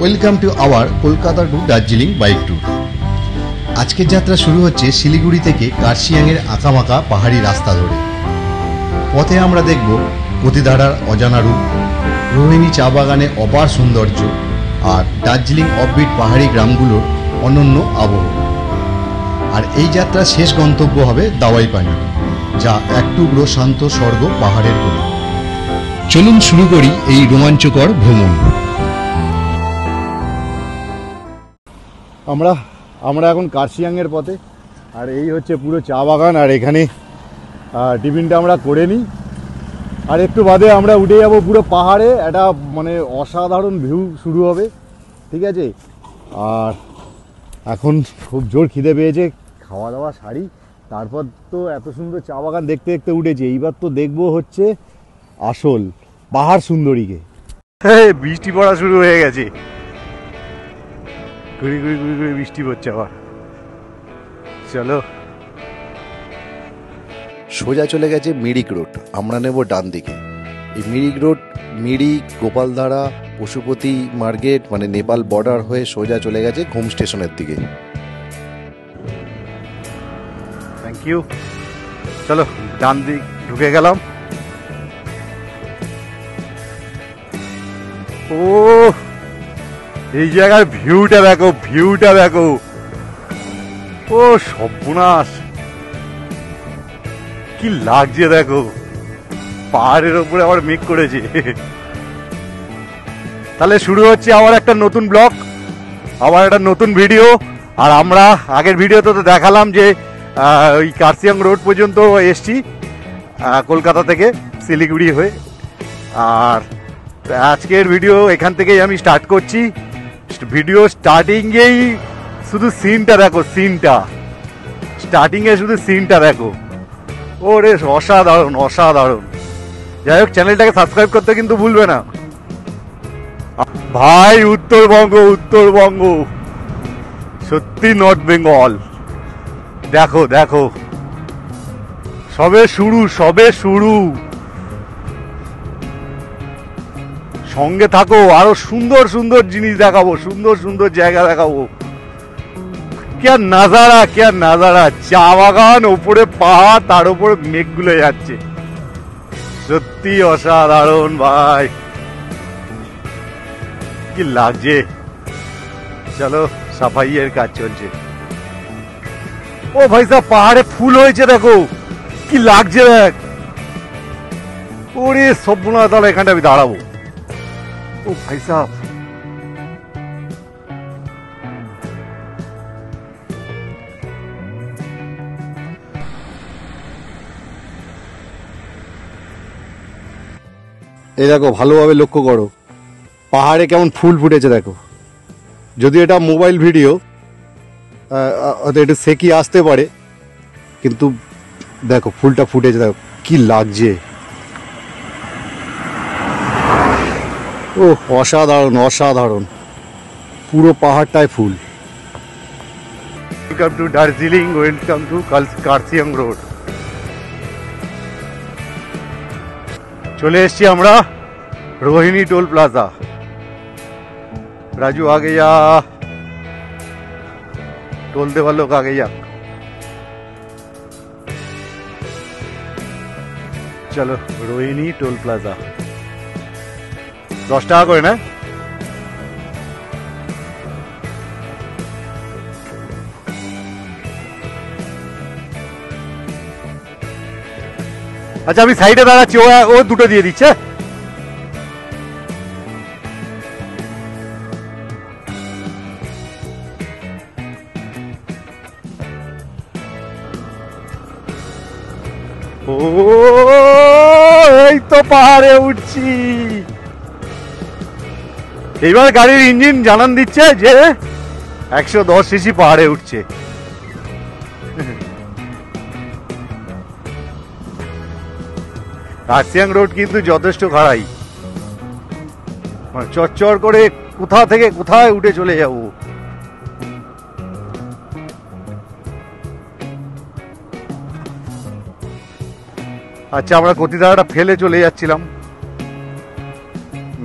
Welcome to our Kolkata to Darjeeling bike tour. আজকের যাত্রা শুরু হচ্ছে শিলিগুড়ি থেকে কার্শিয়াংয়ের আঁকাবাঁকা পাহাড়ি রাস্তা ধরে। পথে আমরা দেখব গতিধারার অজানা রূপ, রোহিণী চা বাগানে অপার সৌন্দর্য আর দার্জিলিং অফবিট পাহাড়ি গ্রামগুলোর অনন্য আবহ। আর এই যাত্রার শেষ গন্তব্য হবে দাওয়াই পানি, যা এক টুকরো শান্ত স্বর্গ পাহাড়ের কোলে। চলুন শুরু করি এই রোমাঞ্চকর ভ্রমণ। আমরা এখন কার্শিয়াংয়ের পথে, আর এই হচ্ছে পুরো চা বাগান। আর এখানে টিফিনটা আমরা করে নিই, আর একটু বাদে আমরা উঠে যাব পুরো পাহাড়ে। একটা মানে অসাধারণ ভিউ শুরু হবে, ঠিক আছে? আর এখন খুব জোর খিদে পেয়েছে, খাওয়া দাওয়া সারি, তারপর তো এত সুন্দর চা বাগান দেখতে দেখতে উঠেছি। এইবার তো দেখবো হচ্ছে আসল পাহাড় সুন্দরীকে। বৃষ্টি পড়া শুরু হয়ে গেছে, ঘুরি ঘুরি ঘুরি ঘুরি বৃষ্টি পড়ছে আবার। চলো, সোজা চলে গেছে মিরিক রোড। আমরা নেব ডান দিকে। এই মিরিক রোড মিরিক, গোপালধারা, পশুপতি মার্কেট মানে নেপাল বর্ডার হয়ে সোজা চলে গেছে ঘুম স্টেশনের দিকে। Thank you. চলো ডান দিক ঢুকে গেলাম। ও এই জায়গার ভিউটা দেখো, ভিউটা দেখো। ও সর্বনাশ, কি লাগছে দেখো, পাহাড়ের ওপরে আবার মেঘ করেছে। তাহলে শুরু হচ্ছে আবার একটা নতুন ব্লগ, আবার একটা নতুন ভিডিও। আর আমরা আগের ভিডিওতে তো দেখালাম যে ওই কার্শিয়াং রোড পর্যন্ত এসছি কলকাতা থেকে শিলিগুড়ি হয়ে। আর আজকের ভিডিও এখান থেকেই আমি স্টার্ট করছি। ভিডিও স্টার্টিংয়েই শুধু সিনটা দেখো, সিনটা স্টার্টিংয়ে শুধু সিনটা দেখো। ওরে অসাধারণ অসাধারণ। যাই হোক, চ্যানেলটাকে সাবস্ক্রাইব করতে কিন্তু ভুলবে না ভাই। উত্তরবঙ্গ, উত্তরবঙ্গ সত্যি নর্থ বেঙ্গল। দেখো দেখো, সবে শুরু, সবে শুরু। সঙ্গে থাকো, আরো সুন্দর সুন্দর জিনিস দেখাবো, সুন্দর সুন্দর জায়গা দেখাবো। কে নাজারা, কে নাজারা! চা বাগান, ওপরে পাহাড়, তার উপরে মেঘগুলো যাচ্ছে, সত্যি অসাধারণ ভাই, কি লাগছে। চলো, সাফাইয়ের কাজ চলছে। ও ভাই সাহেব, পাহাড়ে ফুল হয়েছে দেখো, কি লাগছে দেখ। ওরে সর্বনাশ, তাহলে এখানটা আমি দাঁড়াবো। ও ভাই সাহেব, এই দেখো, ভালোভাবে লক্ষ্য করো পাহাড়ে কেমন ফুল ফুটেছে দেখো। যদি এটা মোবাইল ভিডিও, একটু সেকি আসতে পারে, কিন্তু দেখো ফুলটা ফুটেছে দেখো, কি লাগছে। ও অসাধারণ অসাধারণ, পুরো পাহাড়টায় ফুল। Welcome to Darjeeling, welcome to Kurseong road. চলে এসছি আমরা রোহিণী টোল প্লাজা। राजू आ गया, टोल दे वालों का आ गया। चलो, रोहिणी टोल प्लाजा 10 টাকা করে না? আচ্ছা, আমি সাইডে দাঁড়াচ্ছি, ও দুটো দিয়ে দিচ্ছে। ও এই তো পাহাড়ে উঠছি। এইবার গাড়ির ইঞ্জিন জানান দিচ্ছে যে 110 সিসি পাহাড়ে উঠছে। কার্শিয়াং রোড কিন্তু যথেষ্ট খাড়াই, চচ্চর করে কোথা থেকে কোথায় উঠে চলে যাবো। আচ্ছা, আমরা গতিধারাটা ফেলে চলে যাচ্ছিলাম,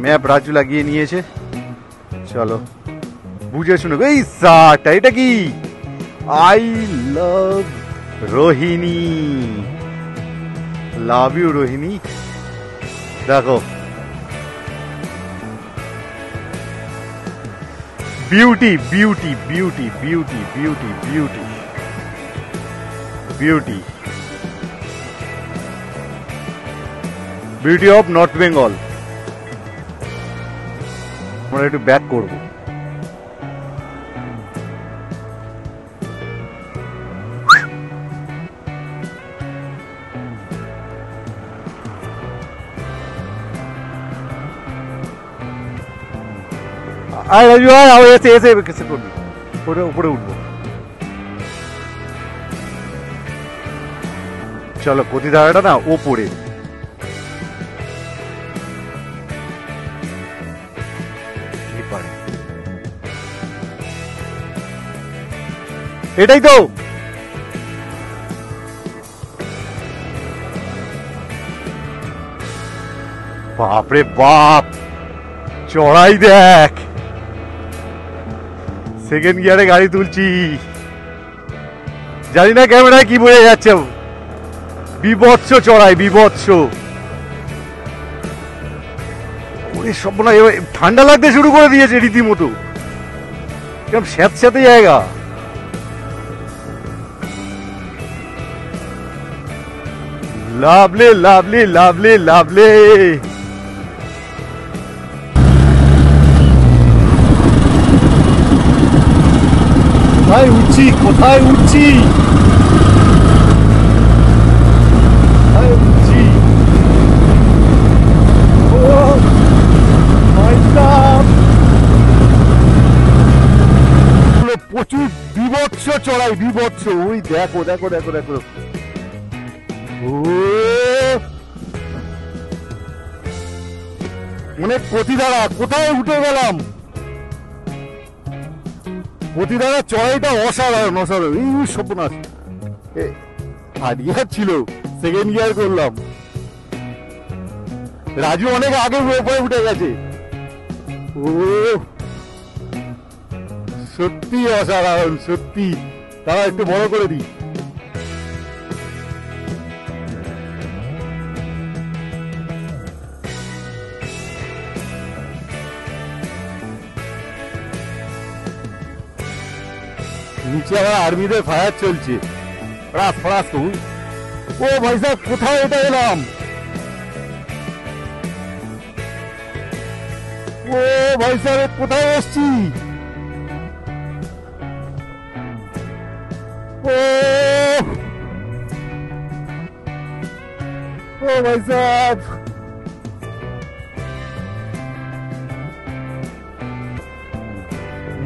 ম্যাপ রাজু লাগিয়ে নিয়েছে। চলো বুঝে শুনে, এই শার্টটা এটা কি? I love Rohini, love you Rohini. দেখো beauty beauty beauty beauty beauty beauty beauty beauty of North Bengal. আমরা একটু ব্যাক করবো। আয় রাজু আয়, এসে এসে কেসে করবি, উপরে উঠবো। চলো প্রতিধারাটা না ওপরে, এটাই তো। বাপরে বাপ, চড়াই দেখ। সেকেন্ড গিয়ারে গাড়ি তুলছি, জানি না ক্যামেরায় কি বোঝা যাচ্ছে। বিভৎস চড়াই, বিভৎস। ওরে সব না, ঠান্ডা লাগতে শুরু করে দিয়েছে রীতিমতো, কেমন স্যাঁতস্যাঁতে জায়গা। Lovely lovely lovely lovely. কোথায় উঠছি, কোথায় উঠছি, কোথায় উঠছি। ও মাই গড, প্রচুর বিভৎস চড়াই, বিভৎস। ওই দেখো দেখো দেখো দেখো, ও মানে প্রতিধারা, কোথায় উঠে গেলাম। প্রতিধারা চড়াইটা অসাধারণ, অসাধারণ। এই সর্বনাশ, থার্ড গিয়ার ছিল, সেকেন্ড গিয়ার করলাম। রাজু অনেক আগে উপরে উঠে গেছে। ও সত্যি অসাধারণ, সত্যি। তারা একটু বড় করে দিই। নিচে আবার আর্মিদের ফায়ার চলছে, ফড়াস ফড়াস। ও ভাই সাহেব, কোথায় এটা এলাম? ও ভাই সাহেব, কোথায় এসছি? ও ভাই সাহেব,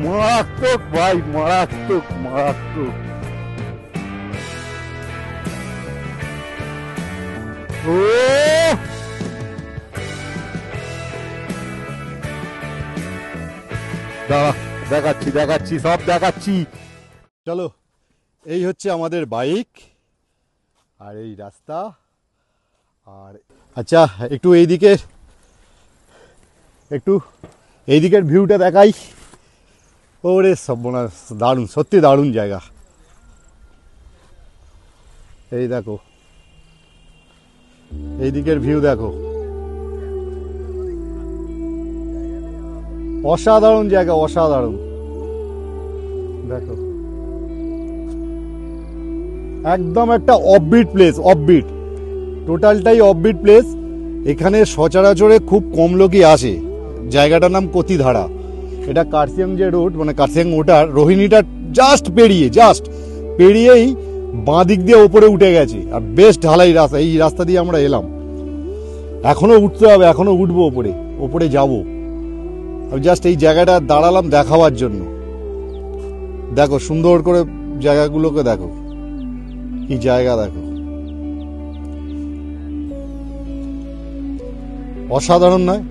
মারাত্মক ভাই, মারাত্মক মারাত্মক। ও দেখাচ্ছি দেখাচ্ছি, সব দেখাচ্ছি। চলো, এই হচ্ছে আমাদের বাইক আর এই রাস্তা। আর আচ্ছা, একটু এইদিকের ভিউটা দেখাই। ওরে সর্বনাশ, দারুণ, সত্যি দারুণ জায়গা। এই দেখো, এইদিকের ভিউ দেখো, অসাধারণ জায়গা, অসাধারণ। দেখো একদম একটা অফবিট প্লেস, অফবিট, টোটালটাই অফবিট প্লেস। এখানে সচরাচরে খুব কম লোকই আসে। জায়গাটার নাম কতিধারা। এটা কার্সিয়াং যে রোড, মানে কার্সিয়াং ওটার রোহিণীটা জাস্ট পেরিয়েই বাঁ দিক দিয়ে ওপরে উঠে গেছে। আর বেশ ঢালাই রাস্তা, এই রাস্তা দিয়ে আমরা এলাম। এখনো উঠতে হবে, এখনো উঠবো ওপরে, ওপরে যাবো। আমি জাস্ট এই জায়গাটা দাঁড়ালাম দেখাবার জন্য। দেখো সুন্দর করে জায়গাগুলোকে দেখো, কি জায়গা দেখো, অসাধারণ নয়?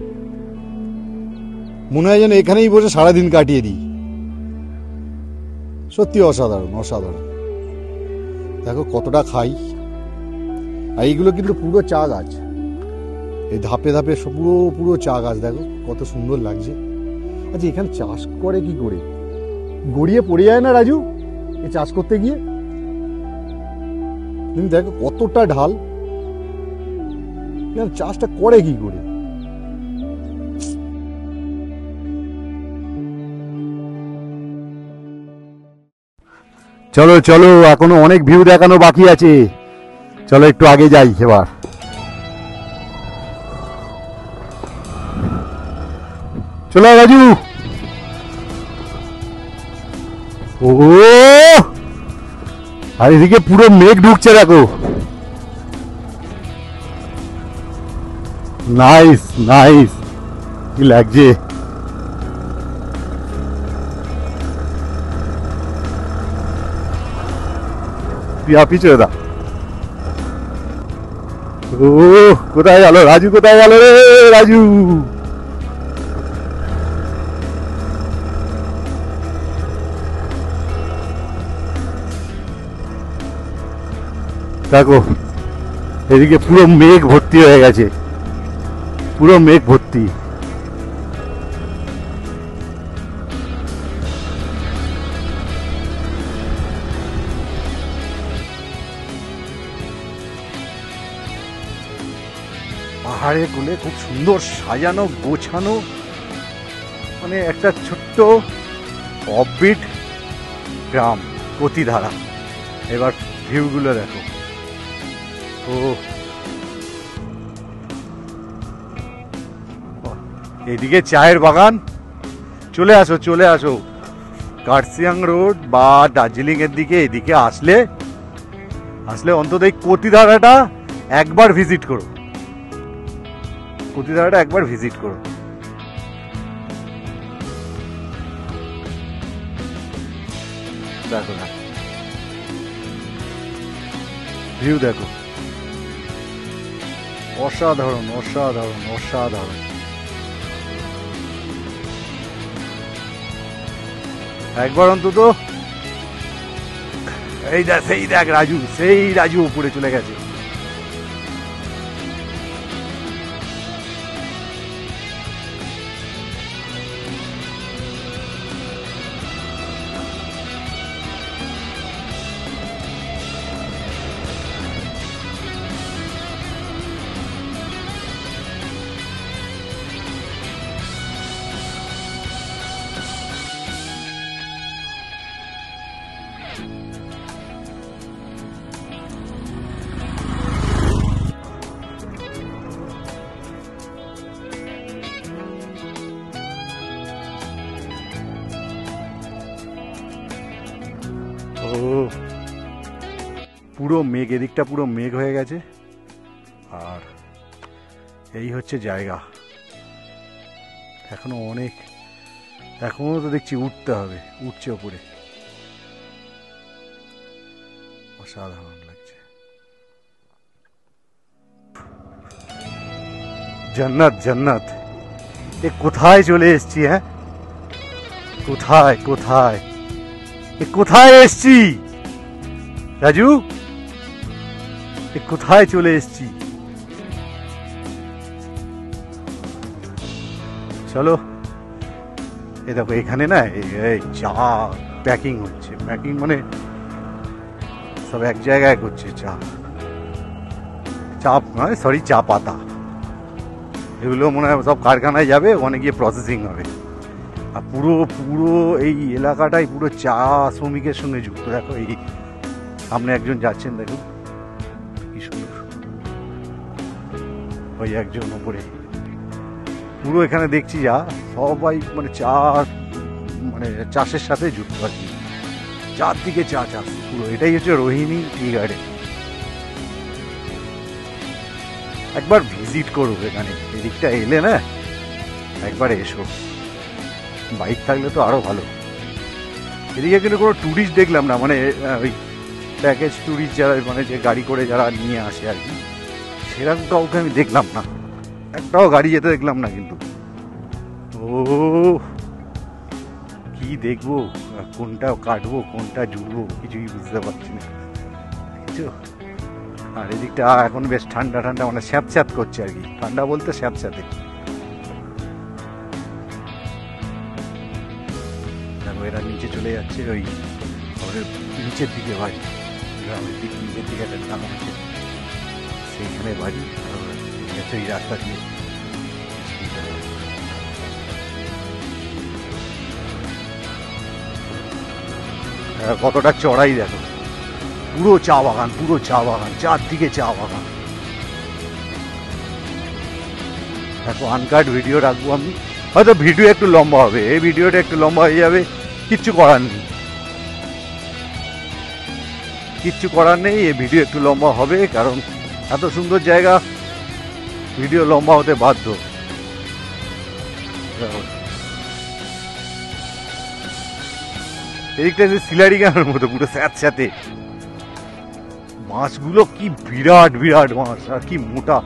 মনে হয় যেন এখানেই বসে সারাদিন কাটিয়ে দিই। সত্যি অসাধারণ, অসাধারণ। দেখো কতটা খাই। আর এইগুলো কিন্তু পুরো চা গাছ, এই ধাপে ধাপে পুরো চা গাছ। দেখো কত সুন্দর লাগছে। আচ্ছা এখানে চাষ করে কি করে? গড়িয়ে পড়ে যায় না রাজু এই চাষ করতে গিয়ে? তুমি দেখো কতটা ঢাল, এখানে চাষটা করে কি করে? চলো চলো, এখনো অনেক ভিউ দেখানো বাকি আছে, চলো একটু আগে যাই এবার। চলো রাজু। ও আর এদিকে পুরো মেঘ ঢুকছে দেখো, নাইস নাইস, কি লাগছে। পিছনে দা। ও কোথায় গেল রাজু, কোথায় গেল রে রাজু? দেখো এদিকে পুরো মেঘ ভর্তি হয়ে গেছে, পুরো মেঘ ভর্তি। পাহাড়ে গুলে খুব সুন্দর সাজানো গোছানো, মানে একটা ছোট্ট অফবিট গ্রাম পতিধারা। এবার ভিউগুলো দেখো। ও এদিকে চায়ের বাগান, চলে আসো চলে আসো। কার্সিয়াং রোড বা দার্জিলিং এর দিকে এদিকে আসলে অন্তত এই পতিধারাটা একবার ভিজিট করো, পতিধারাটা একবার ভিজিট করো। দেখো না ভিউ দেখো, অসাধারণ অসাধারণ অসাধারণ। একবার অন্তত এই দেখ, সেই দেখ রাজু, সেই রাজু উপরে চলে গেছে। পুরো মেঘ, এদিকটা পুরো মেঘ হয়ে গেছে, আর এই হচ্ছে জায়গা। এখনো অনেক, এখনো তো দেখছি উঠতে হবে, উঠছে ওপরে, অসাধারণ লাগছে। জান্নাত জান্নাত, এ কোথায় চলে এসছি? হ্যাঁ কোথায় কোথায়, এ কোথায় এসছি রাজু? এ কোথায় চলে এসছি? চলো এ দেখো এখানে না এই চা প্যাকিং হচ্ছে, প্যাকিং মানে সব এক জায়গায় করছে। চা চা নয়, সরি, চা পাতা, এগুলো মনে হয় সব কারখানায় যাবে, ওখানে গিয়ে প্রসেসিং হবে। আর পুরো পুরো এই এলাকাটাই পুরো চা শ্রমিকের সঙ্গে যুক্ত। দেখো এই সামনে একজন যাচ্ছেন, দেখো কি সুন্দর, ওই একজন উপরে। পুরো এখানে দেখছি যা সবাই মানে চা, মানে চাষের সাথে যুক্ত আর কি, চারদিকে চা চাষ পুরো। এটাই হচ্ছে রোহিণী টি গার্ডেন। একবার ভিজিট করো এখানে, এদিকটা এলে না একবার এসো, বাইক থাকলে তো আরো ভালো। এদিকে কিন্তু কোনো ট্যুরিস্ট দেখলাম না, মানে ওই প্যাকেজ ট্যুরিস্ট যারা, মানে যে গাড়ি করে যারা নিয়ে আসে আর কি, সেরকম কাউকে আমি দেখলাম না, একটাও গাড়ি যেতে দেখলাম না কিন্তু। ও কি দেখবো, কোনটা কাটবো কোনটা জুড়বো কিছুই বুঝতে পারছি না কিছু। আর এদিকটা এখন বেশ ঠান্ডা ঠান্ডা, মানে স্যাঁতস্যাঁত করছে আর কি, ঠান্ডা বলতে স্যাঁতস্যাঁতে। দেখো এরা নিচে চলে যাচ্ছে, ওই আমাদের নিচের দিকে বাড়ি, গ্রামের দিক নিচের দিকে একটা গ্রাম আছে, সেইখানে বাড়ি। আর ওরা গেছে এই রাস্তা দিয়ে। কতটা চড়াই দেখো, পুরো চা বাগান, পুরো চা বাগান, চারদিকে চা বাগান। দেখো আনকাট ভিডিও রাখবো আমি, হয়তো ভিডিও একটু লম্বা হবে, এই ভিডিওটা একটু লম্বা হয়ে যাবে, কিচ্ছু করার নেই, কিচ্ছু করার নেই, এই ভিডিও একটু লম্বা হবে, কারণ এত সুন্দর জায়গা, ভিডিও লম্বা হতে বাধ্য। এদিকটা যে সিলারি গানের মতো পুরো স্যাঁতস্যাঁতে, মাছগুলো কি বিরাট বিরাট মাছ, আর কি মোটা।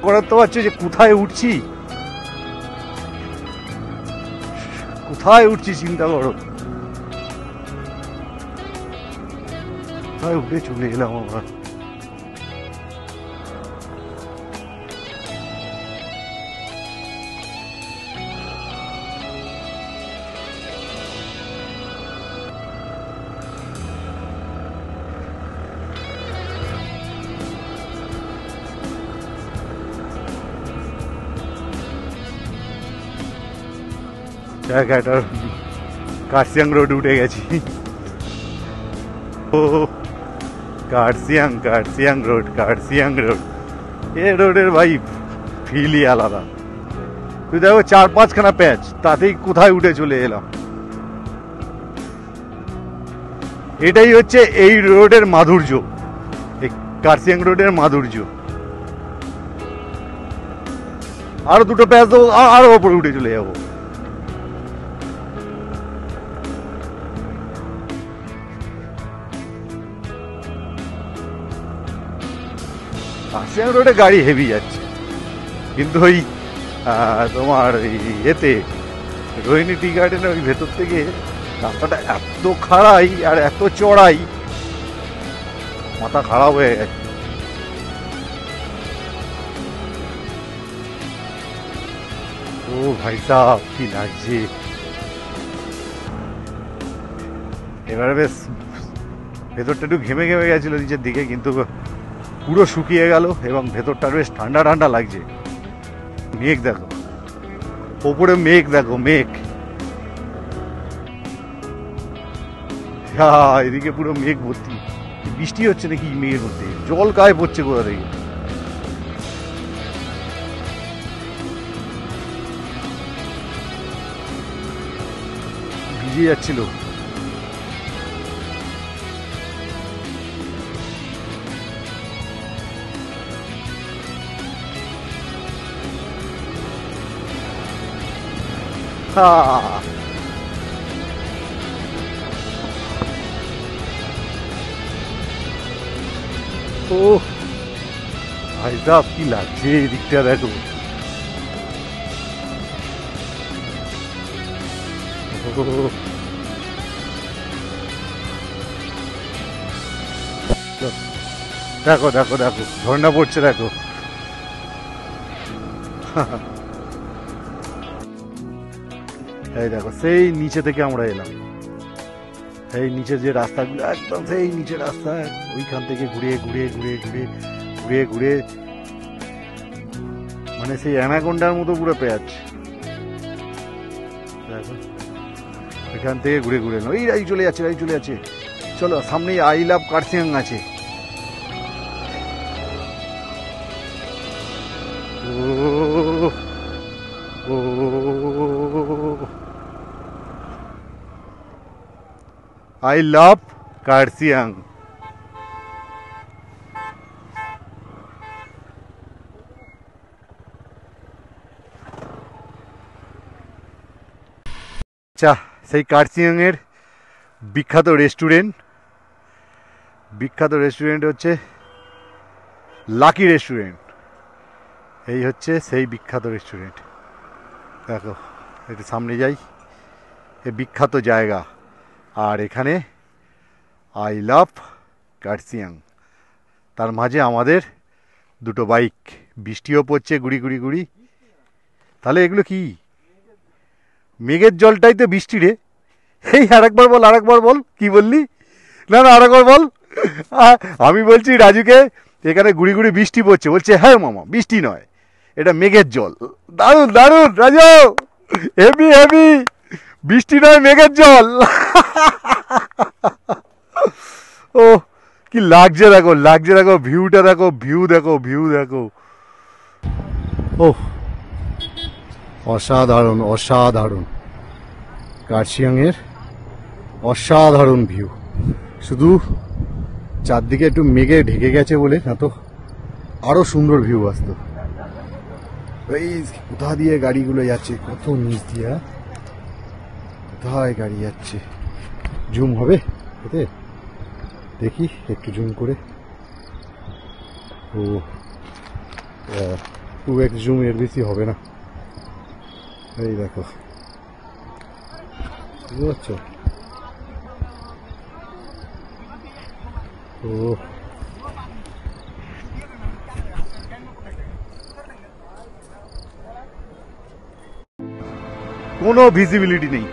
করার তো পারছো যে কোথায় উঠছি, কোথায় উঠছি চিন্তা করো, কোথায় উঠে চলে এলাম আমরা। জায়গাটার কার্সিয়াং রোড উঠে গেছি। ও কার্সিয়াং, কার্সিয়াং রোড, কার্সিয়াং রোড, এ রোডের ভাই ফিলই আলাদা। তুই দেখো 4-5খানা প্যাচ, তাতেই কোথায় উঠে চলে এলাম। এটাই হচ্ছে এই রোডের মাধুর্য, এই কার্সিয়াং রোডের মাধুর্য। আরো দুটো প্যাচ দেবো, আরো ওপরে উঠে চলে যাবো। কার্সিয়াং রোডে গাড়ি হেভি যাচ্ছে, কিন্তু ওই তোমার এতে রোহিণী টি গার্ডেনের ওই ভেতর থেকে রাস্তাটা এত খাড়াই আর এত চড়াই, মাথা খারাপ হয়ে গেছে। ও ভাই সাহ কি লাগছে। এবারে বেশ ভেতরটা একটু ঘেমে ঘেমে গেছিল নিচের দিকে, কিন্তু পুরো শুকিয়ে গেল এবং ভেতরটা বেশ ঠান্ডা ঠান্ডা লাগছে। মেঘ দেখো, ওপরে মেঘ দেখো, মেঘ, এদিকে পুরো মেঘ ভর্তি। বৃষ্টি হচ্ছে নাকি মেঘের মধ্যে, জল গায়ে পড়ছে কোথা থেকে। ভিজে যাচ্ছিল। ও ভাই সাহ কি লাগছে, এদিকটা দেখো। দেখো দেখো দেখো ঝর্ণা পড়ছে দেখো। এই দেখো সেই নিচে থেকে আমরা এলাম, এই নিচে যে রাস্তাগুলো একদম সেই নিচে রাস্তা, ওইখান থেকে ঘুরে ঘুরে ঘুরে ঘুরে ঘুরে ঘুরে মানে সেই অ্যানাকোন্ডার মতো পুরো পেঁয়াজ। দেখো এখান থেকে ঘুরে ঘুরে ওই রাই চলে যাচ্ছে, রাই চলে যাচ্ছে। চলো সামনেই আই লাভ কার্সিয়াং আছে। ও I love কার্সিয়াং। আচ্ছা, সেই কার্সিয়াং এর বিখ্যাত রেস্টুরেন্ট হচ্ছে লাকি রেস্টুরেন্ট। এই হচ্ছে সেই বিখ্যাত রেস্টুরেন্ট। দেখো একটু সামনে যাই, এই বিখ্যাত জায়গা, আর এখানে আই লাভ কার্সিয়াং। তার মাঝে আমাদের দুটো বাইক, বৃষ্টিও পড়ছে গুড়ি গুড়ি গুড়ি। তাহলে এগুলো কি মেঘের জলটাই তো বৃষ্টি রে। এই আরেকবার বল কি বললি? না না আরেকবার বল। আমি বলছি রাজুকে এখানে গুড়ি গুড়ি বৃষ্টি পড়ছে, বলছে হ্যাঁ মামা বৃষ্টি নয়, এটা মেঘের জল। দারুণ দারুণ রাজু, হেভি হেভি, বৃষ্টি নয় মেঘের জল। ও কি লাগছে দেখো, লাগছে দেখো, ভিউটা দেখো, ভিউ দেখো, ভিউ দেখো। ও অসাধারণ অসাধারণ, কার্শিয়াংয়ের অসাধারণ ভিউ। শুধু চারদিকে একটু মেঘে ঢেকে গেছে বলে, না তো আরো সুন্দর ভিউ আসতো। এই কোথা দিয়ে গাড়িগুলো যাচ্ছে, কত নিচ দিয়া, কোথায় গাড়ি যাচ্ছে? জুম হবে এতে, দেখি একটু জুম করে। ও 2x জুম, এর বেশি হবে না। এই দেখো, বুঝতে পারছো? ও কোনো ভিজিবিলিটি নেই।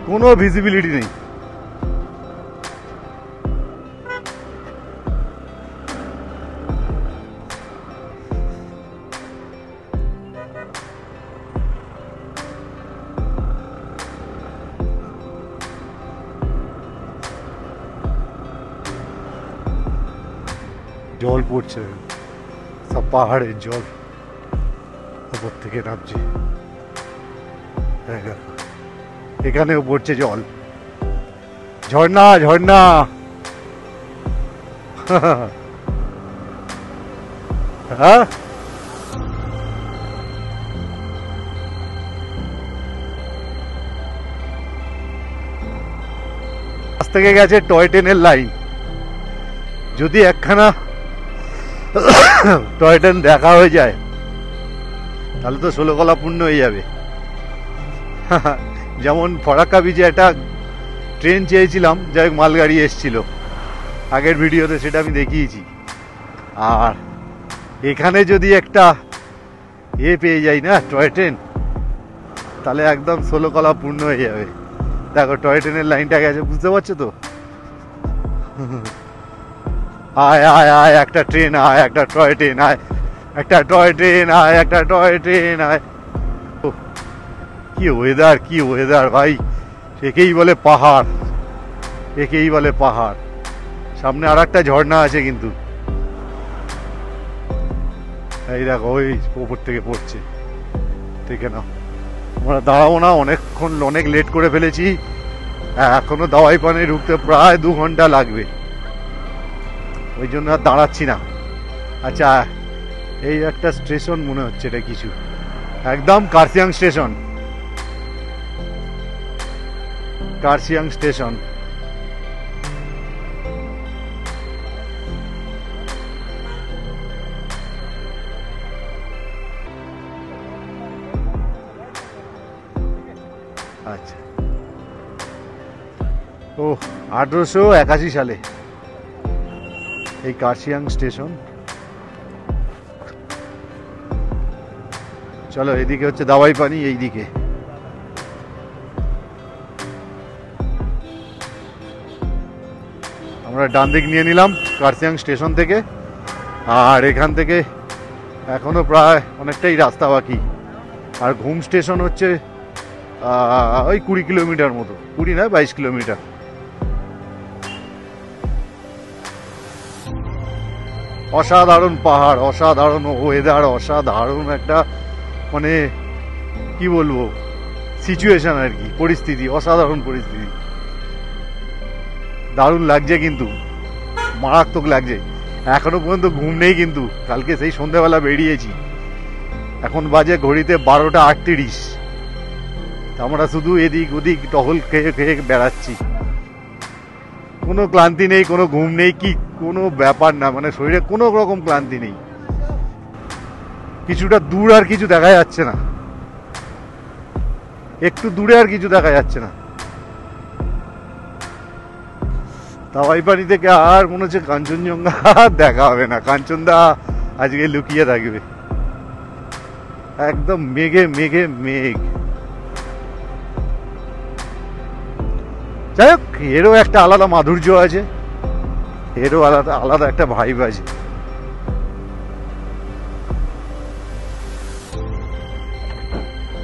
কোনো ভিজিবিলিটি নেই। জল পড়ছে, সব পাহাড়ের জল উপর থেকে নামছে। এখানেও পড়ছে জল, ঝর্ণা ঝর্ণা। হ্যাঁ আজ থেকে গেছে টয় ট্রেনের লাইন। যদি একখানা টয় ট্রেন দেখা হয়ে যায় তাহলে তো 16 কলা পূর্ণ হয়ে যাবে। যেমন ফরাক্কা বিচে একটা ট্রেন চেয়েছিলাম, যাই হোক মালগাড়ি এসছিল, আগের ভিডিওতে সেটা আমি দেখিয়েছি। আর এখানে যদি একটা পেয়ে যাই না টয় ট্রেন, তাহলে একদম 16 কলা পূর্ণ হয়ে যাবে। দেখো টয় ট্রেনের লাইনটা গেছে, বুঝতে পারছো তো? আয় আয় আয় একটা ট্রেন, আয় একটা টয় ট্রেন, আয় একটা টয় ট্রেন, আয় একটা টয় ট্রেন, আয়। কি ওয়েদার, কি ওয়েদার ভাই! একেই বলে পাহাড়, একেই বলে পাহাড়। সামনে আর একটা ঝর্ণা আছে কিন্তু, এই দেখো ওই উপর থেকে পড়ছে। ঠিক না, আমরা দাঁড়াবো না, অনেকক্ষণ অনেক লেট করে ফেলেছি। এখনো দাওয়াই পানে ঢুকতে প্রায় 2 ঘন্টা লাগবে, ওই জন্য আর দাঁড়াচ্ছি না। আচ্ছা এই একটা স্টেশন মনে হচ্ছে, এটা কিছু একদম কার্শিয়াং স্টেশন, কার্শিয়াং স্টেশন। আচ্ছা, ও 1881 সালে এই কার্শিয়াং স্টেশন। চলো এদিকে হচ্ছে দাওয়াই পানি, এইদিকে আমরা ডান দিক নিয়ে নিলাম কার্শিয়াং স্টেশন থেকে। আর এখান থেকে এখনো প্রায় অনেকটাই রাস্তা বাকি। আর ঘুম স্টেশন হচ্ছে ওই 20 কিলোমিটার মতো, 20 নয় 22 কিলোমিটার। অসাধারণ পাহাড়, অসাধারণ ওয়েদার, অসাধারণ একটা মানে কি বলবো সিচুয়েশন আর কি, পরিস্থিতি, অসাধারণ পরিস্থিতি। দারুণ লাগছে কিন্তু, মারাত্মক লাগছে। এখনো পর্যন্ত ঘুম নেই কিন্তু, কালকে সেই সন্ধ্যাবেলা বেরিয়েছি। এখন বাজে ঘড়িতে 12টা 38। আমরা শুধু এদিক ওদিক টহল খেয়ে খেয়ে বেড়াচ্ছি। কোনো ক্লান্তি নেই, কোনো ঘুম নেই, কি কোনো ব্যাপার না, মানে শরীরে কোনো রকম ক্লান্তি নেই। কিছুটা দূর আর কিছু দেখা যাচ্ছে না, একটু দূরে আর কিছু দেখা যাচ্ছে না। দাওয়াই পানি থেকে আর মনে হচ্ছে কাঞ্চনজঙ্ঘা দেখা হবে না, কাঞ্চনদা আজকে লুকিয়ে থাকবে। একদম মেঘে মেঘে মেঘ। যাই হোক, এরও একটা আলাদা মাধুর্য আছে, এরও আলাদা আলাদা একটা ভাইব আছে।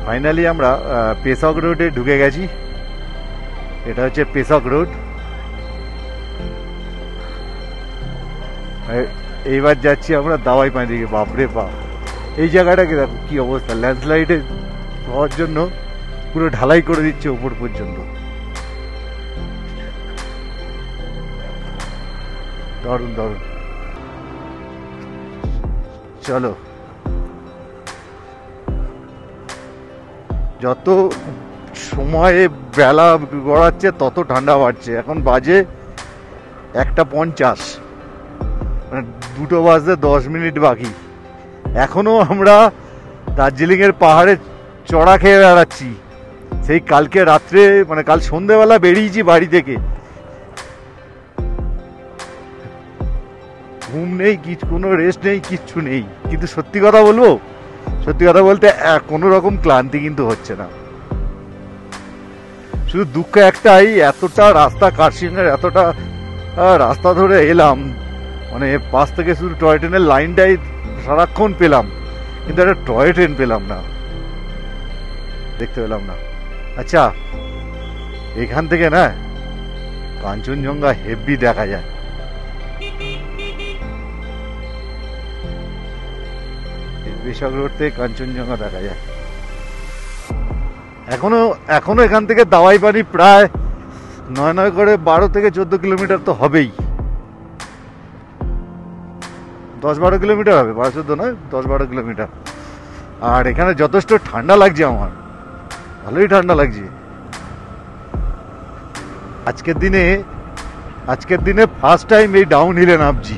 ফাইনালি আমরা পেশক রোডে ঢুকে গেছি। এটা হচ্ছে পেশক রোড। এইবার যাচ্ছি আমরা দাওয়াই পানি দিকে। বাপরে বাপ, এই জায়গাটাকে দেখো কি অবস্থা, ল্যান্ডস্লাইডে হওয়ার জন্য পুরো ঢালাই করে দিচ্ছে উপর পর্যন্ত। দারুণ দারুণ। চলো, যত সময়ে বেলা গড়াচ্ছে তত ঠান্ডা বাড়ছে। এখন বাজে 1:50, মানে 2টো বাজতে 10 মিনিট বাকি। এখনো আমরা দার্জিলিংয়ের পাহাড়ে চড়া খেয়ে বেড়াচ্ছি। সেই কালকে রাত্রে, মানে কাল সন্ধ্যেবেলা বেরিয়েছি বাড়ি থেকে, ঘুম নেই, কোনো রেস্ট নেই, কিচ্ছু নেই। কিন্তু সত্যি কথা বলবো, সত্যি কথা বলতে কোনো রকম ক্লান্তি কিন্তু হচ্ছে না। শুধু দুঃখ একটাই, এতটা রাস্তা কার্শিয়াংয়ের এতটা রাস্তা ধরে এলাম, মানে পাশ থেকে শুধু টয় ট্রেনের লাইনটাই সারাক্ষণ পেলাম, কিন্তু একটা টয় ট্রেন পেলাম না, দেখতে পেলাম না। আচ্ছা, এখান থেকে না কাঞ্চনজঙ্ঘা হেভি দেখা যায়। পেশক রোড থেকে কাঞ্চনজঙ্ঘা দেখা যায়। এখনো এখান থেকে দাওয়াই পানি প্রায় 9 করে 12 থেকে 14 কিলোমিটার তো হবেই। 10-12 কিলোমিটার হবে, 12-14 নয়, 10-12 কিলোমিটার। আর এখানে যথেষ্ট ঠান্ডা লাগছে, আমার ভালোই ঠান্ডা লাগছে। আজকের দিনে ফার্স্ট টাইম এই ডাউন হিলে নামছি।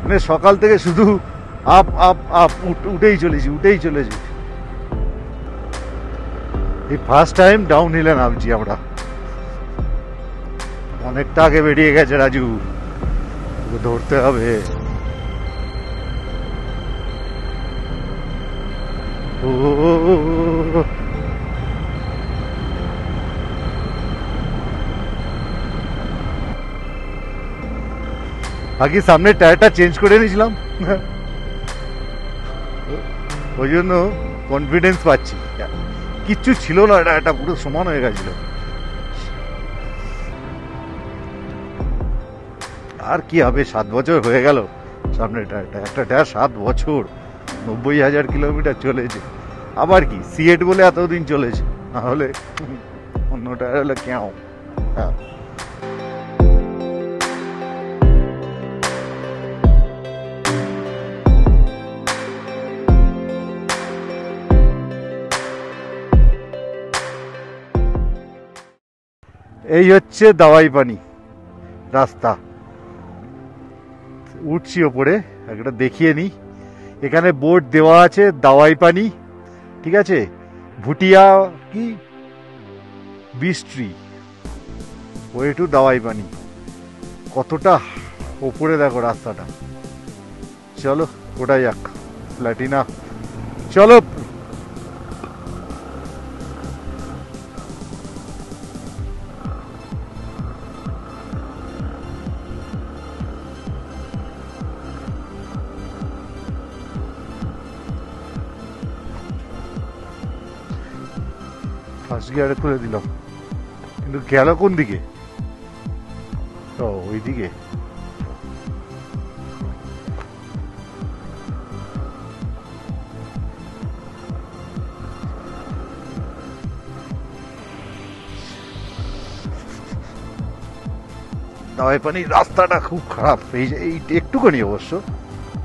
মানে সকাল থেকে শুধু আপ আপ আপ, উঠেই চলেছি। এই ফার্স্ট টাইম ডাউন হিলে নামছি আমরা। অনেকটা আগে বেরিয়ে গেছে রাজু, ধরতে হবে। আগে সামনে টায়ারটা চেঞ্জ করে নিয়েছিলাম, ওই জন্য কনফিডেন্স পাচ্ছি। কিচ্ছু ছিল না, এটা পুরো সমান হয়ে গেছিল। আর কি হবে, 7 বছর হয়ে গেল সামনে টায়ারটা, একটা টায়ার 7 বছর, 90,000 কিলোমিটার চলেছে। আবার কি সিএট বলে এতদিন চলেছে, নাহলে অন্য টায়ার হলে কেউ। হ্যাঁ, এই হচ্ছে দাওয়াই পানি রাস্তা। উঠছি ওপরে, একটা দেখিয়ে নি। এখানে বোর্ড দেওয়া আছে দাওয়াই পানি, ঠিক আছে, ভুটিয়া কি বিস্ট্রি, ওয়ে টু দাওয়াই পানি। কতটা ওপরে দেখো রাস্তাটা। চলো ওটাই যাক, প্ল্যাটিনা। চলো, ফার্স্ট গিয়ারে তুলে দিলাম, কিন্তু গেল কোন দিকে? ও, ওই দিকে। দাওয়াই পানির রাস্তাটা খুব খারাপ, এই একটুখানি অবশ্য,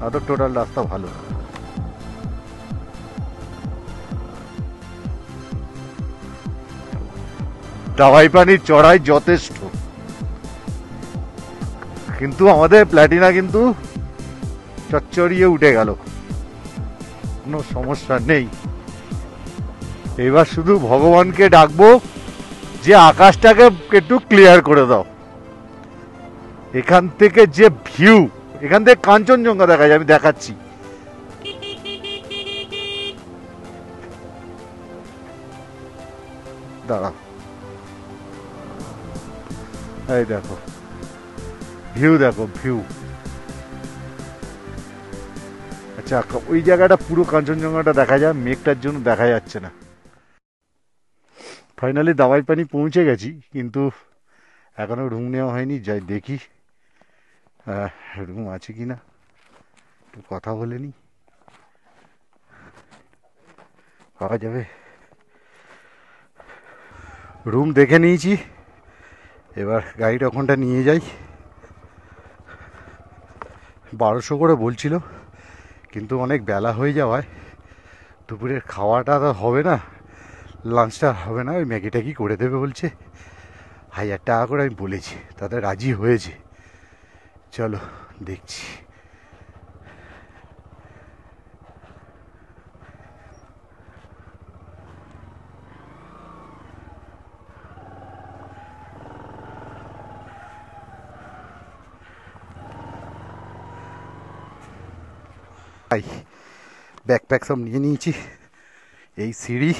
আর তো টোটাল রাস্তা ভালো। দাওয়াই পানির চড়াই যথেষ্ট, কিন্তু আমাদের প্ল্যাটিনা কিন্তু চচ্চড়িয়ে উঠে গেল, কোনো সমস্যা নেই। এবার শুধু ভগবানকে ডাকবো যে আকাশটাকে একটু ক্লিয়ার করে দাও, এখান থেকে যে ভিউ, এখান থেকে কাঞ্চনজঙ্ঘা দেখা যায়, আমি দেখাচ্ছি। দাঁড়া, এই দেখো ভিউ, দেখো ভিউ। আচ্ছা, ওই জায়গাটা পুরো কাঞ্চনজঙ্ঘাটা দেখা যায়, মেঘটার জন্য দেখা যাচ্ছে না। ফাইনালি দাওয়াই পানি পৌঁছে গেছি, কিন্তু এখনো রুম নেওয়া হয়নি। যাই দেখি রুম আছে কি না, একটু কথা বলে নি, পাওয়া যাবে। রুম দেখে নিয়েছি, এবার গাড়িটা ওখানটা নিয়ে যাই। 1200 করে বলছিল, কিন্তু অনেক বেলা হয়ে যাওয়ায় দুপুরের খাওয়াটা তো হবে না, লাঞ্চটা হবে না, ওই ম্যাগি ট্যাগি করে দেবে বলছে। 1000 টাকা করে আমি বলেছি, তাতে রাজি হয়েছে। চলো দেখছি। ব্যাকপ্যাক সব নিয়ে নিয়েছি। এই সিঁড়ি,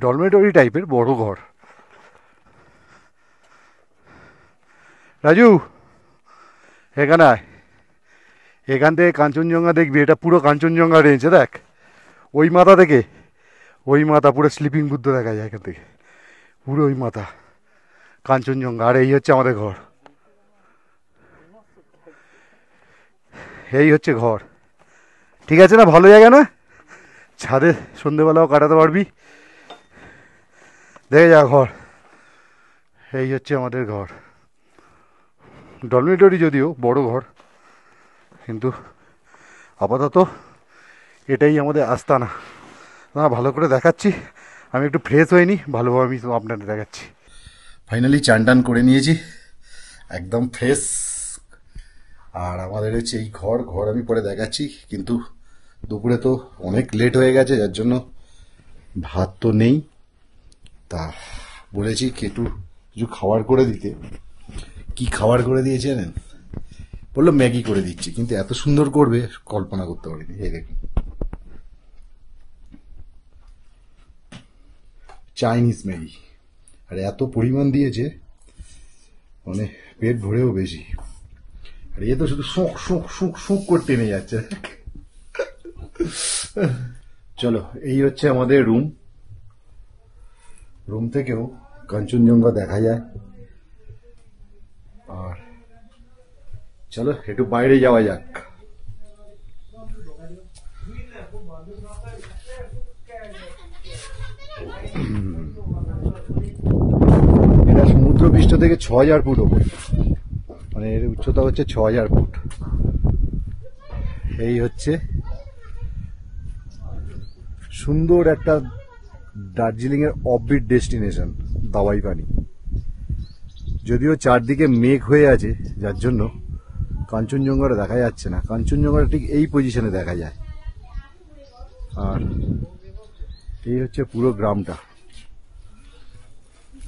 ডরমেটরি টাইপের বড় ঘর। রাজু, এখানে আয়, এখান থেকে কাঞ্চনজঙ্ঘা দেখবি। এটা পুরো কাঞ্চনজঙ্ঘা রেঞ্জ, দেখ ওই মাথা থেকে ওই মাথা পুরো স্লিপিং বুদ্ধ দেখা যায় এখান থেকে, পুরো ওই মাথা কাঞ্চনজঙ্ঘা। আর এই হচ্ছে আমাদের ঘর, এই হচ্ছে ঘর। ঠিক আছে না, ভালো জায়গা না? ছাদে সন্ধেবেলাও কাটাতে পারবি, দেখে যা ঘর। এই হচ্ছে আমাদের ঘর, ডরমিটরি যদিও বড় ঘর, কিন্তু আপাতত এটাই আমাদের আস্তানা। না, ভালো করে দেখাচ্ছি। আমি একটু ফ্রেশ হইনি, ভালোভাবে আমি আপনাদের দেখাচ্ছি। ফাইনালি চান টান করে নিয়েছি, একদম ফ্রেশ। আর আমাদের হচ্ছে এই ঘর আমি পরে দেখাচ্ছি, কিন্তু দুপুরে তো অনেক লেট হয়ে গেছে, যার জন্য ভাত তো নেই। তা বলেছি একটু কিছু খাবার করে দিতে। কি খাবার করে দিয়েছে জানেন? বললো ম্যাগি করে দিচ্ছি, কিন্তু এত সুন্দর করবে কল্পনা করতে পারিনি। এই দেখুন, চাইনিজ ম্যাগি, আর এত পরিমাণ দিয়েছে মানে পেট ভরেও বেশি। আর এ তো শুধু শুঁক শুঁক শুঁক শুঁক করতে নিয়ে যাচ্ছে। চলো, এই হচ্ছে আমাদের রুম। রুম থেকেও কাঞ্চনজঙ্ঘা দেখা যায়। আর চলো একটু বাইরে যাওয়া যাক। এটা সমুদ্রপৃষ্ঠ থেকে 6000 ফুট ওপরে, মানে এর উচ্চতা হচ্ছে 6000 ফুট। এই হচ্ছে সুন্দর একটা দার্জিলিং এর অফবিট ডেস্টিনেশন দাওয়াই পানি। যদিও চারদিকে মেঘ হয়ে আছে, যার জন্য কাঞ্চনজঙ্ঘাটা দেখা যাচ্ছে না। কাঞ্চনজঙ্ঘাটা ঠিক এই পজিশনে দেখা যায়। আর এই হচ্ছে পুরো গ্রামটা।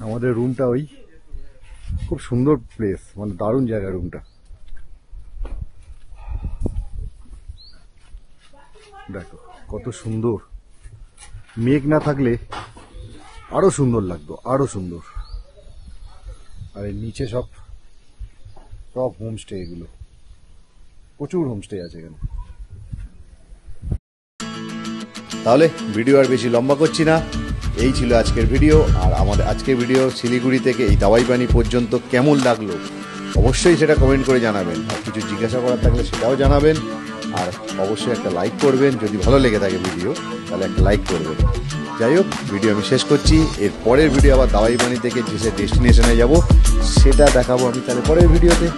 আমাদের রুমটা ওই খুব সুন্দর প্লেস, মানে দারুণ জায়গা রুমটা। দেখো কত সুন্দর, মেঘ না থাকলে আরো সুন্দর লাগতো, আরো সুন্দর। আর এর নিচে সব হোমস্টে, এগুলো প্রচুর হোমস্টে আছে এখানে। তাহলে ভিডিও আর বেশি লম্বা করছি না, এই ছিল আজকের ভিডিও। আর আমাদের আজকের ভিডিও শিলিগুড়ি থেকে এই দাওয়াই পানি পর্যন্ত কেমন লাগলো অবশ্যই সেটা কমেন্ট করে জানাবেন। আর কিছু জিজ্ঞাসা করার থাকলে সেটাও জানাবেন। আর অবশ্যই একটা লাইক করবেন, যদি ভালো লেগে থাকে ভিডিও তাহলে একটা লাইক করবেন। যাই হোক, ভিডিও আমি শেষ করছি। এর পরের ভিডিও আবার দাওয়াই পানি থেকে যে ডেস্টিনেশনে যাব সেটা দেখাবো আমি তাহলে পরের ভিডিওতে।